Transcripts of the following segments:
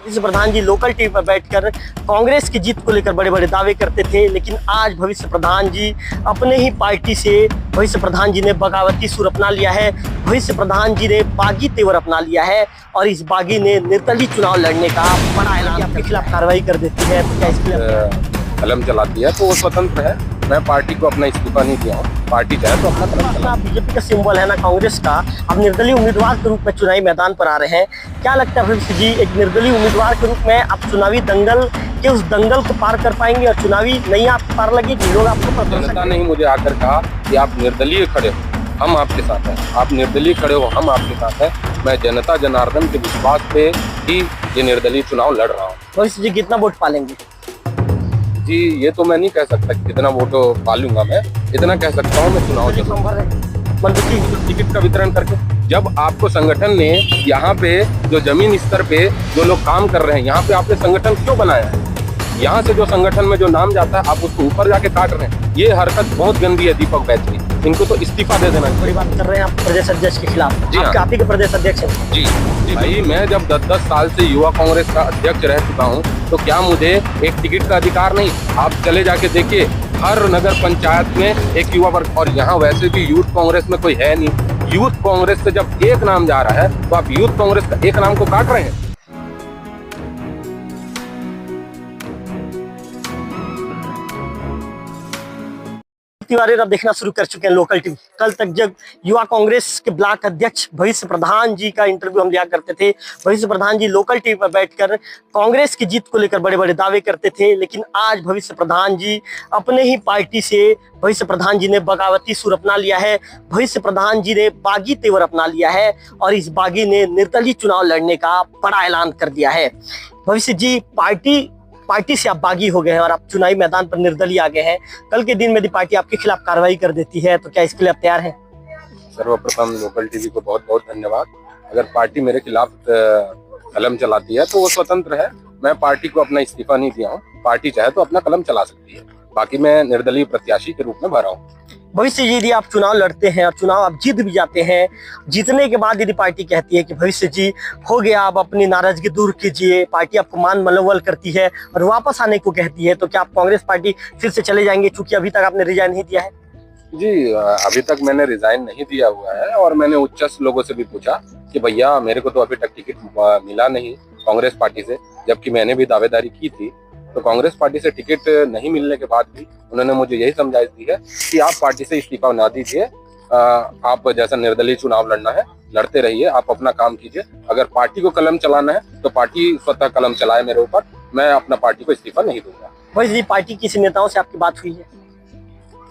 भविष्य प्रधान जी local TV पर बैठकर कांग्रेस की जीत को लेकर बड़े बड़े दावे करते थे, लेकिन आज भविष्य प्रधान जी अपने ही पार्टी से भविष्य प्रधान जी ने बगावती सुर अपना लिया है। भविष्य प्रधान जी ने बागी तेवर अपना लिया है और इस बागी ने निर्दलीय चुनाव लड़ने का बड़ा ऐलान आपके खिलाफ कार्रवाई कर देती है। तो क्या इसके लिए कलम चलाती है तो वो स्वतंत्र है। मैं पार्टी को अपना इस्तीफा नहीं दिया हूँ। पार्टी चाहे तो अपना कलम चला। बीजेपी का सिंबल है ना कांग्रेस का, अब निर्दलीय उम्मीदवार के रूप में चुनावी मैदान पर आ रहे हैं। क्या लगता है भविष्य जी, एक निर्दलीय उम्मीदवार के रूप में आप चुनावी दंगल के उस दंगल को पार कर पाएंगे और चुनावी नैया पार लगेगी? लोग आपको जनता ने ही मुझे आकर कहा कि आप निर्दलीय खड़े हो, हम आपके साथ हैं। आप निर्दलीय खड़े हो, हम आपके साथ हैं। मैं जनता जनार्दन के विश्वास पे ही ये निर्दलीय चुनाव लड़ रहा हूँ। भविष्य जी कितना वोट पालेंगे? जी ये तो मैं नहीं कह सकता कि कितना वोट पालूंगा। मैं इतना कह सकता हूँ मैं चुनाव टिकट का वितरण करके, जब आपको संगठन ने यहाँ पे जो जमीन स्तर पे जो लोग काम कर रहे हैं, यहाँ पे आपने संगठन क्यों बनाया है? यहाँ से जो संगठन में जो नाम जाता है आप उसको ऊपर जाके काट रहे हैं। ये हरकत बहुत गंदी है दीपक बैच की, इनको तो इस्तीफा दे देना। बड़ी बात कर रहे हैं आप प्रदेश अध्यक्ष के खिलाफ। जी हाँ। आप ही के प्रदेश अध्यक्ष हैं? जी भाई, मैं जब 10-10 साल से युवा कांग्रेस का अध्यक्ष रह चुका हूँ तो क्या मुझे एक टिकट का अधिकार नहीं? आप चले जाके देखिए, हर नगर पंचायत में एक युवा वर्ग, और यहाँ वैसे भी यूथ कांग्रेस में कोई है नहीं। यूथ कांग्रेस से जब एक नाम जा रहा है तो आप यूथ कांग्रेस का एक नाम को काट रहे हैं। तिवारी अब देखना शुरू कर चुके हैं लोकल टीवी। कल तक जब युवा कांग्रेस के ब्लॉक अध्यक्ष भविष्य प्रधान जी का इंटरव्यू हम लिया करते थे, भविष्य प्रधान जी लोकल टीवी पर बैठकर कांग्रेस की जीत को लेकर बड़े बड़े दावे करते थे, लेकिन आज भविष्य प्रधान जी अपने ही पार्टी से भविष्य प्रधान जी ने बगावती सुर अपना लिया है। भविष्य प्रधान जी ने बागी तेवर अपना लिया है और इस बागी ने निर्दलीय चुनाव लड़ने का बड़ा ऐलान कर दिया है। भविष्य जी पार्टी से आप बागी हो गए हैं और आप चुनावी मैदान पर निर्दलीय आ गए हैं। कल के दिन में यदि पार्टी आपके खिलाफ कार्रवाई कर देती है तो क्या इसके लिए आप तैयार हैं? सर्वप्रथम लोकल टीवी को बहुत बहुत धन्यवाद। अगर पार्टी मेरे खिलाफ कलम चलाती है तो वो स्वतंत्र है। मैं पार्टी को अपना इस्तीफा नहीं दिया हूँ। पार्टी चाहे तो अपना कलम चला सकती है। बाकी मैं निर्दलीय प्रत्याशी के रूप में भरा हूँ। भविष्य जी यदि आप चुनाव लड़ते हैं और चुनाव आप जीत भी जाते हैं, जीतने के बाद यदि पार्टी कहती है कि भविष्य जी हो गया, आप अपनी नाराजगी दूर कीजिए, पार्टी आपको मान मनोबल करती है और वापस आने को कहती है, तो क्या आप कांग्रेस पार्टी फिर से चले जाएंगे? क्योंकि अभी तक आपने रिजाइन नहीं दिया है। जी अभी तक मैंने रिजाइन नहीं दिया हुआ है और मैंने उच्च लोगों से भी पूछा कि भैया मेरे को तो अभी तक टिकट मिला नहीं कांग्रेस पार्टी से, जबकि मैंने भी दावेदारी की थी। तो कांग्रेस पार्टी से टिकट नहीं मिलने के बाद भी उन्होंने मुझे यही समझाइश दी है कि आप पार्टी से इस्तीफा ना दीजिए, आप जैसा निर्दलीय चुनाव लड़ना है लड़ते रहिए, आप अपना काम कीजिए। अगर पार्टी को कलम चलाना है तो पार्टी स्वतः कलम चलाए मेरे ऊपर, मैं अपना पार्टी को इस्तीफा नहीं दूंगा। वैसे पार्टी किसी नेताओं से आपकी बात हुई है?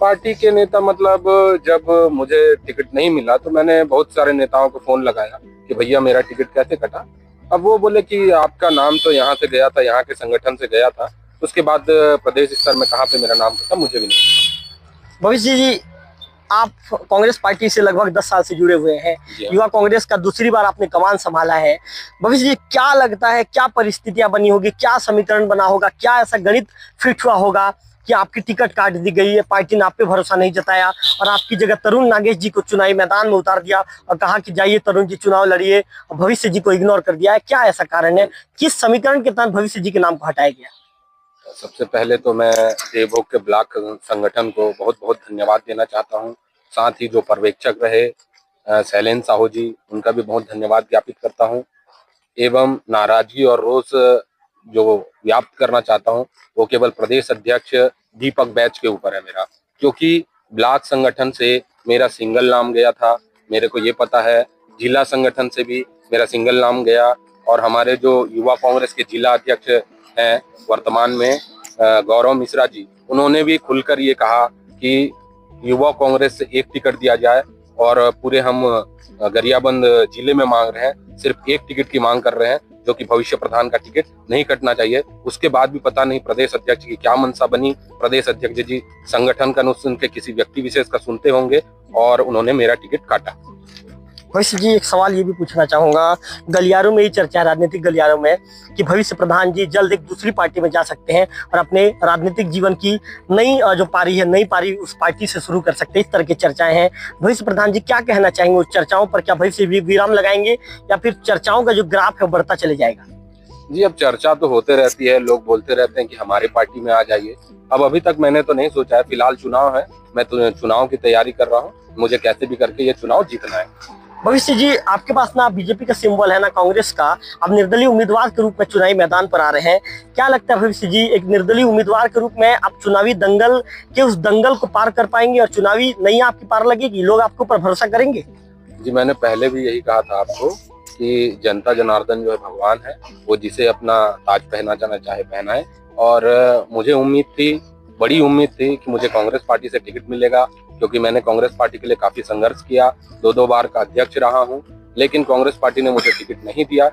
पार्टी के नेता मतलब जब मुझे टिकट नहीं मिला तो मैंने बहुत सारे नेताओं को फोन लगाया कि भैया मेरा टिकट कैसे कटा। अब वो बोले कि आपका नाम तो यहाँ से गया था, यहाँ के संगठन से गया था, उसके बाद प्रदेश स्तर में कहाँ पे मेरा नाम कटा मुझे भी नहीं। भविष्य जी आप कांग्रेस पार्टी से लगभग 10 साल से जुड़े हुए हैं, युवा कांग्रेस का दूसरी बार आपने कमान संभाला है। भविष्य जी क्या लगता है, क्या परिस्थितियां बनी होगी, क्या समीकरण बना होगा, क्या ऐसा गणित फिट हुआ होगा कि आपकी टिकट काट दी गई है, पार्टी ने आप पे भरोसा नहीं जताया और आपकी जगह तरुण नागेश जी को चुनावी मैदान में उतार दिया और कहा कि जाइए तरुण जी चुनाव लड़िए, और भविष्य जी को इग्नोर कर दिया है? क्या ऐसा कारण है, किस समीकरण के तहत भविष्य जी के नाम को हटाया गया? सबसे पहले तो मैं देवभोग के ब्लॉक संगठन को बहुत बहुत धन्यवाद देना चाहता हूँ। साथ ही जो पर्यवेक्षक रहे शैलेंद्र साहू जी, उनका भी बहुत धन्यवाद ज्ञापित करता हूँ। एवं नाराजगी और रोष जो व्याप्त करना चाहता हूँ वो केवल प्रदेश अध्यक्ष दीपक बैच के ऊपर है मेरा, क्योंकि ब्लॉक संगठन से मेरा सिंगल नाम गया था, मेरे को ये पता है। जिला संगठन से भी मेरा सिंगल नाम गया और हमारे जो युवा कांग्रेस के जिला अध्यक्ष हैं वर्तमान में गौरव मिश्रा जी, उन्होंने भी खुलकर ये कहा कि युवा कांग्रेस से एक टिकट दिया जाए और पूरे हम गरियाबंद जिले में मांग रहे हैं, सिर्फ एक टिकट की मांग कर रहे हैं, जो कि भविष्य प्रधान का टिकट नहीं कटना चाहिए। उसके बाद भी पता नहीं प्रदेश अध्यक्ष की क्या मनसा बनी। प्रदेश अध्यक्ष जी संगठन का नहीं सुन के किसी व्यक्ति विशेष का सुनते होंगे और उन्होंने मेरा टिकट काटा। भविष्य जी एक सवाल ये भी पूछना चाहूंगा, गलियारों में ही चर्चा है, राजनीतिक गलियारों में, कि भविष्य प्रधान जी जल्द एक दूसरी पार्टी में जा सकते हैं और अपने राजनीतिक जीवन की नई जो पारी है, नई पारी उस पार्टी से शुरू कर सकते हैं, इस तरह की चर्चाएं हैं। भविष्य प्रधान जी क्या कहना चाहेंगे उस चर्चाओं पर? क्या भविष्य भी विराम लगाएंगे या फिर चर्चाओं का जो ग्राफ है बढ़ता चले जाएगा? जी, अब चर्चा तो होते रहती है, लोग बोलते रहते हैं कि हमारे पार्टी में आ जाइए। अब अभी तक मैंने तो नहीं सोचा है, फिलहाल चुनाव है, मैं तो चुनाव की तैयारी कर रहा हूँ, मुझे कैसे भी करके ये चुनाव जीतना है। भविष्य जी, आपके पास ना बीजेपी का सिंबल है ना कांग्रेस का, आप निर्दलीय उम्मीदवार के रूप में चुनावी मैदान पर आ रहे हैं। क्या लगता है भविष्य जी, एक निर्दलीय उम्मीदवार के रूप में आप चुनावी दंगल के उस दंगल को पार कर पाएंगे और चुनावी नैया आपकी पार लगेगी, लोग आपके ऊपर भरोसा करेंगे? जी, मैंने पहले भी यही कहा था आपको कि जनता जनार्दन जो है भगवान है, वो जिसे अपना ताज पहनाना चाहे पहनाए। और मुझे उम्मीद थी, बड़ी उम्मीद थी कि मुझे कांग्रेस पार्टी से टिकट मिलेगा, क्योंकि मैंने कांग्रेस पार्टी के लिए काफी संघर्ष किया, 2-2 बार का अध्यक्ष रहा हूं, लेकिन कांग्रेस पार्टी ने मुझे टिकट नहीं दिया।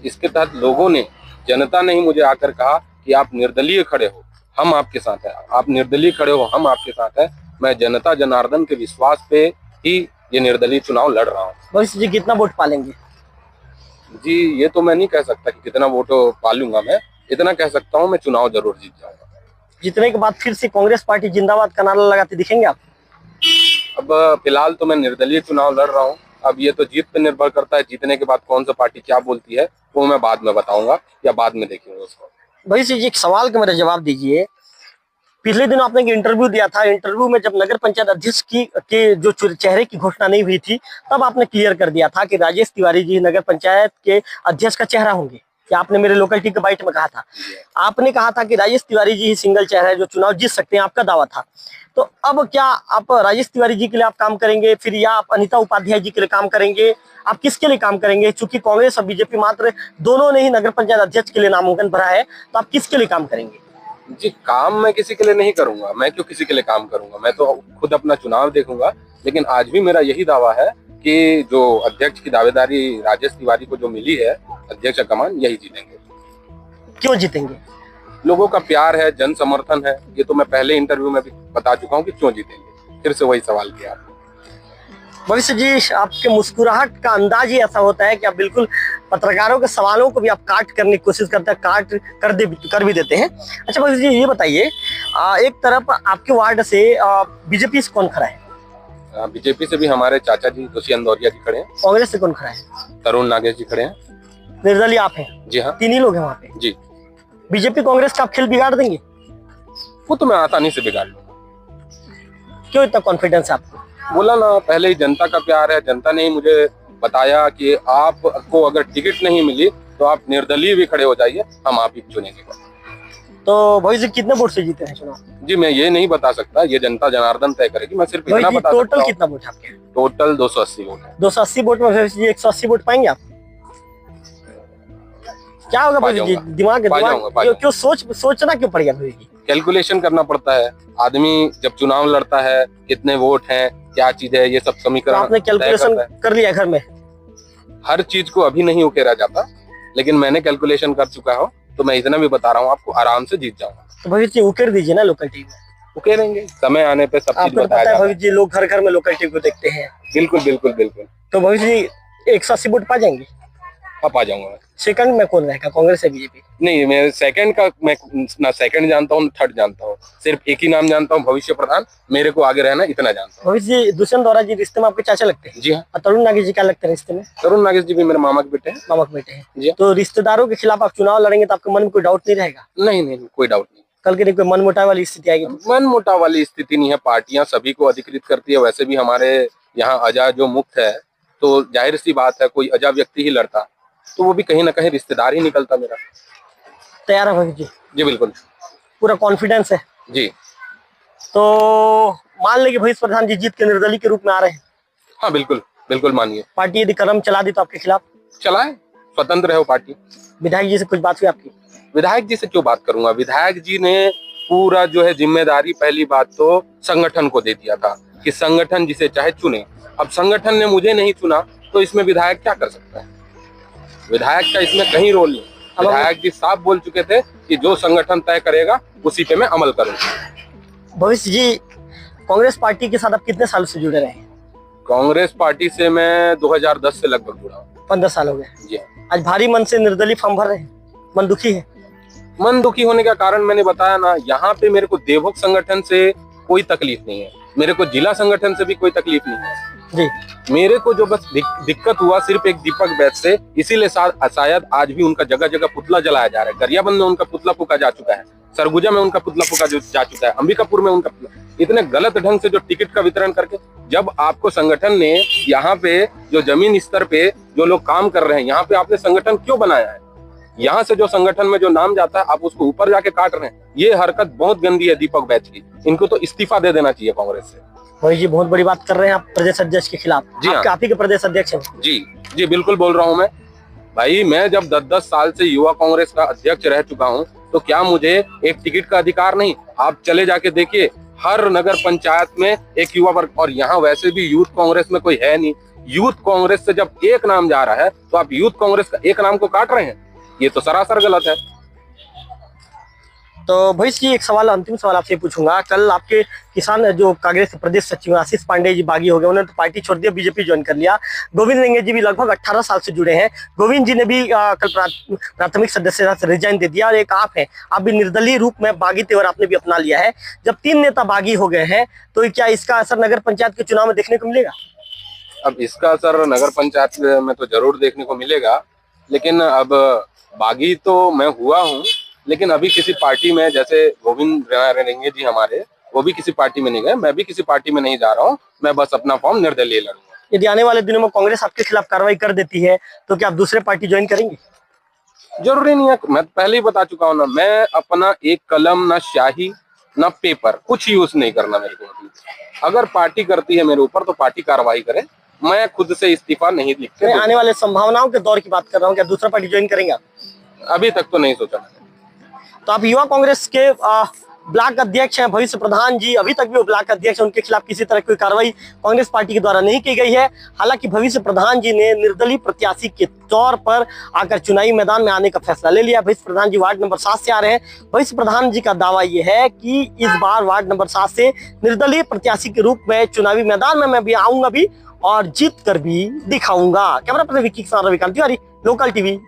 इसके तहत लोगों ने, जनता ने ही मुझे आकर कहा कि आप निर्दलीय खड़े हो, हम आपके साथ हैं, आप निर्दलीय खड़े हो, हम आपके साथ हैं। मैं जनता जनार्दन के विश्वास पे ही ये निर्दलीय चुनाव लड़ रहा हूँ। भविष्य जी, कितना वोट पालेंगे? जी, ये तो मैं नहीं कह सकता कि कितना वोट पालूंगा, मैं इतना कह सकता हूँ मैं चुनाव जरूर जीत जाऊंगा। जीतने के बाद फिर से कांग्रेस पार्टी जिंदाबाद का नारा लगाते दिखेंगे आप? अब फिलहाल तो मैं निर्दलीय चुनाव लड़ रहा हूँ, अब ये तो जीत पे निर्भर करता है, जीतने के बाद कौन सा पार्टी क्या बोलती है वो मैं बाद में बताऊंगा या बाद में देखेंगे उसको। भविष्य जी, एक सवाल का मेरा जवाब दीजिए। पिछले दिन आपने एक इंटरव्यू दिया था, इंटरव्यू में जब नगर पंचायत अध्यक्ष की के जो चेहरे की घोषणा नहीं हुई थी, तब आपने क्लियर कर दिया था कि राजेश तिवारी जी नगर पंचायत के अध्यक्ष का चेहरा होंगे। कि आपने मेरे लोकलिटी के बाइट में कहा था, आपने कहा था कि राजेश तिवारी जी ही सिंगल चेहरा है जो चुनाव जीत सकते हैं, आपका दावा था। तो अब क्या आप राजेश तिवारी जी के लिए आप काम करेंगे, फिर या आप अनिता उपाध्याय जी के लिए काम करेंगे? आप किसके लिए काम करेंगे? चूंकि कांग्रेस और बीजेपी मात्र दोनों ने ही नगर पंचायत अध्यक्ष के लिए नामांकन भरा है, तो आप किसके लिए काम करेंगे? जी, काम मैं किसी के लिए नहीं करूंगा, मैं क्यों किसी के लिए काम करूंगा, मैं तो खुद अपना चुनाव देखूंगा। लेकिन आज भी मेरा यही दावा है कि जो अध्यक्ष की दावेदारी राजेश तिवारी को जो मिली है, अध्यक्ष का कमान, यही जीतेंगे। क्यों जीतेंगे? लोगों का प्यार है, जन समर्थन है, ये तो मैं पहले इंटरव्यू में भी बता चुका हूँ कि क्यों जीतेंगे। फिर से वही सवाल किया आपने। भविष्य जी, आपके मुस्कुराहट का अंदाज ही ऐसा होता है कि आप बिल्कुल पत्रकारों के सवालों को भी आप काट करने की कोशिश करते हैं, कर भी देते हैं। अच्छा भविष्य जी, ये बताइए, एक तरफ आपके वार्ड से बीजेपी से कौन खड़ा है? बीजेपी से भी हमारे चाचा जी दुष्यंत दौरिया जी खड़े हैं। कांग्रेस से कौन खड़ा है? तरुण नागेश जी खड़े हैं। निर्दलीय आप हैं? जी हाँ। 3 ही लोग हैं वहाँ पे? जी। बीजेपी कांग्रेस का आप खेल बिगाड़ देंगे? वो तो मैं आसानी से बिगाड़ लूंगा। क्यों इतना कॉन्फिडेंस है आपको? बोला ना, पहले ही जनता का प्यार है, जनता ने ही मुझे बताया कि आपको अगर टिकट नहीं मिली तो आप निर्दलीय भी खड़े हो जाइए, हम आप ही चुनेंगे। तो भविष्य जी, कितने वोट से जीते हैं चुनाव? जी, मैं ये नहीं बता सकता, ये जनता जनार्दन तय करेगी, मैं सिर्फ इतना बता सकता हूँ। टोटल कितना वोट आपके? टोटल 280 वोट है। 280 वोट में भविष्य जी 180 वोट पाएंगे आप? क्या होगा भविष्य जी? दिमाग क्यों सोचना क्यों पड़ेगा भविष्य जी? कैलकुलेशन करना पड़ता है, आदमी जब चुनाव लड़ता है, कितने वोट हैं, क्या चीज है, ये सब समीकरण आपने कैलकुलेशन कर लिया घर में? हर चीज को अभी नहीं उकेरा जाता, लेकिन मैंने कैलकुलेशन कर चुका हूँ, तो मैं इतना भी बता रहा हूँ आपको, आराम से जीत जाऊंगा। तो भविष्य जी, उकेर दीजिए ना लोकल टीवी में। उकेरेंगे, समय आने पे सब चीज बताया जाएगा। भविष्य जी, लोग घर घर में लोकल टीवी को देखते हैं। बिल्कुल बिल्कुल बिल्कुल। तो भविष्य जी 180 वोट पा जाएंगे? हाँ, पा जाऊंगा। सेकंड में कौन रहेगा, कांग्रेस या बीजेपी? नहीं, मैं सेकंड का, मैं ना सेकंड जानता हूँ, थर्ड जानता हूँ, सिर्फ एक ही नाम जानता हूँ, भविष्य प्रधान। मेरे को आगे रहना, इतना जानता हूँ। भविष्य जी, दुष्यंत दौरा जी रिश्ते में आपके चाचा लगते हैं? जी हाँ। और तरुण नागेश जी क्या लगते हैं रिश्ते में? तरुण नागेश जी भी मेरे मामा के बेटे हैं। मामा के बेटे हैं जी। तो रिश्तेदारों के खिलाफ आप चुनाव लड़ेंगे तो आपके मन में कोई डाउट नहीं रहेगा? नहीं नहीं, कोई डाउट नहीं। कल के दिन कोई मनमुटाव वाली स्थिति आएगी? मन मुटाव वाली स्थिति नहीं है, पार्टियां सभी को अधिकृत करती है। वैसे भी हमारे यहाँ अजा जो मुक्त है, तो जाहिर सी बात है, कोई अजा व्यक्ति ही लड़ता तो वो भी कहीं ना कहीं रिश्तेदार ही निकलता मेरा। तैयार है भविष्य जी? जी बिल्कुल, पूरा कॉन्फिडेंस है जी। तो मान लेंगे भविष्य प्रधान जी जीत के निर्दलीय के रूप में आ रहे हैं? हाँ बिल्कुल बिल्कुल, मानिए। पार्टी यदि कदम चला दी तो आपके खिलाफ? चलाए, स्वतंत्र है वो पार्टी। विधायक जी से कुछ बात हुई आपकी? विधायक जी से क्यों बात करूंगा, विधायक जी ने पूरा जो है जिम्मेदारी, पहली बात तो संगठन को दे दिया था कि संगठन जिसे चाहे चुने। अब संगठन ने मुझे नहीं चुना तो इसमें विधायक क्या कर सकता है? विधायक का इसमें कहीं रोल नहीं। विधायक जी साफ बोल चुके थे कि जो संगठन तय करेगा उसी पे मैं अमल करूंगा। भविष्य जी, कांग्रेस पार्टी के साथ आप कितने सालों से जुड़े रहे हैं? कांग्रेस पार्टी से मैं 2010 से लगभग जुड़ा हूँ। 15 साल हो गए जी। आज भारी मन से निर्दलीय फॉर्म भर रहे हैं, मन दुखी है? मन दुखी होने का कारण मैंने बताया ना, यहाँ पे मेरे को देवभोग संगठन से कोई तकलीफ नहीं है, मेरे को जिला संगठन से भी कोई तकलीफ नहीं है। जी। मेरे को जो बस दिक्कत हुआ सिर्फ एक दीपक बैच से, इसीलिए शायद आज भी उनका जगह जगह पुतला जलाया जा रहा है। गरियाबंद में उनका पुतला फूका जा चुका है, सरगुजा में उनका पुतला फूका जा चुका है, अंबिकापुर में उनका इतने गलत ढंग से जो टिकट का वितरण करके, जब आपको संगठन ने यहाँ पे जो जमीन स्तर पे जो लोग काम कर रहे हैं, यहाँ पे आपने संगठन क्यों बनाया है? यहाँ से जो संगठन में जो नाम जाता है आप उसको ऊपर जाके काट रहे हैं। ये हरकत बहुत गंदी है दीपक बैच की, इनको तो इस्तीफा दे देना चाहिए कांग्रेस से। भाई जी बहुत बड़ी बात कर रहे हैं आप प्रदेश अध्यक्ष के खिलाफ। जी हाँ। आप ही के प्रदेश अध्यक्ष हैं। जी बिल्कुल बोल रहा हूँ मैं। भाई मैं जब 10-10 साल से युवा कांग्रेस का अध्यक्ष रह चुका हूँ, तो क्या मुझे एक टिकट का अधिकार नहीं? आप चले जाके देखिए, हर नगर पंचायत में एक युवा वर्ग, और यहाँ वैसे भी यूथ कांग्रेस में कोई है नहीं। यूथ कांग्रेस से जब एक नाम जा रहा है तो आप यूथ कांग्रेस का एक नाम को काट रहे हैं, ये तो सरासर गलत है। तो भैया जी एक सवाल, अंतिम सवाल आपसे पूछूंगा। कल आपके किसान जो कांग्रेस के प्रदेश सचिव आशीष पांडे जी बागी हो गए, उन्होंने तो पार्टी छोड़ दिया, बीजेपी ज्वाइन कर लिया। गोविंद रेंगे जी भी लगभग 18 साल से जुड़े हैं। गोविंद जी ने भी कल प्राथमिक सदस्यता से रिजाइन दे दिया। और एक आप हैं, आप भी निर्दलीय रूप में बागी तेवर आपने भी अपना लिया है। जब 3 नेता बागी हो गए हैं तो क्या इसका असर नगर पंचायत के चुनाव में देखने को मिलेगा? अब इसका असर नगर पंचायत में तो जरूर देखने को मिलेगा, लेकिन अब बागी तो मैं हुआ हूँ, लेकिन अभी किसी पार्टी में, जैसे गोविंद रेंगे जी हमारे, वो भी किसी पार्टी में नहीं गए, मैं भी किसी पार्टी में नहीं जा रहा हूँ। मैं बस अपना फॉर्म निर्दलीय लड़ूंगा। यदि आने वाले दिनों में कांग्रेस आपके खिलाफ कार्रवाई कर देती है तो क्या आप दूसरे पार्टी ज्वाइन करेंगे? जरूरी नहीं है, मैं पहले ही बता चुका हूँ ना, मैं अपना एक कलम, ना स्याही ना पेपर, कुछ यूज नहीं करना मेरे को। अगर पार्टी करती है मेरे ऊपर तो पार्टी कार्रवाई करे, मैं खुद से इस्तीफा नहीं लिखते। आने वाले संभावनाओं के दौर की बात कर रहा हूँ, क्या दूसरा पार्टी ज्वाइन करेंगे आप? अभी तक तो नहीं सोचा मैंने। तो आप युवा कांग्रेस के ब्लॉक अध्यक्ष हैं, भविष्य प्रधान जी अभी तक भी वो ब्लॉक अध्यक्ष हैं, उनके खिलाफ किसी तरह की कार्रवाई कांग्रेस पार्टी के द्वारा नहीं की गई है। हालांकि भविष्य प्रधान जी ने निर्दलीय प्रत्याशी के तौर पर आकर चुनावी मैदान में आने का फैसला ले लिया। भविष्य प्रधान जी वार्ड नंबर 7 से आ रहे हैं। भविष्य प्रधान जी का दावा यह है कि इस बार वार्ड नंबर 7 से निर्दलीय प्रत्याशी के रूप में चुनावी मैदान में मैं भी आऊंगा भी और जीत कर भी दिखाऊंगा। कैमरा पर्सन विक्की के साथ रविकांत तिवारी, लोकल टीवी।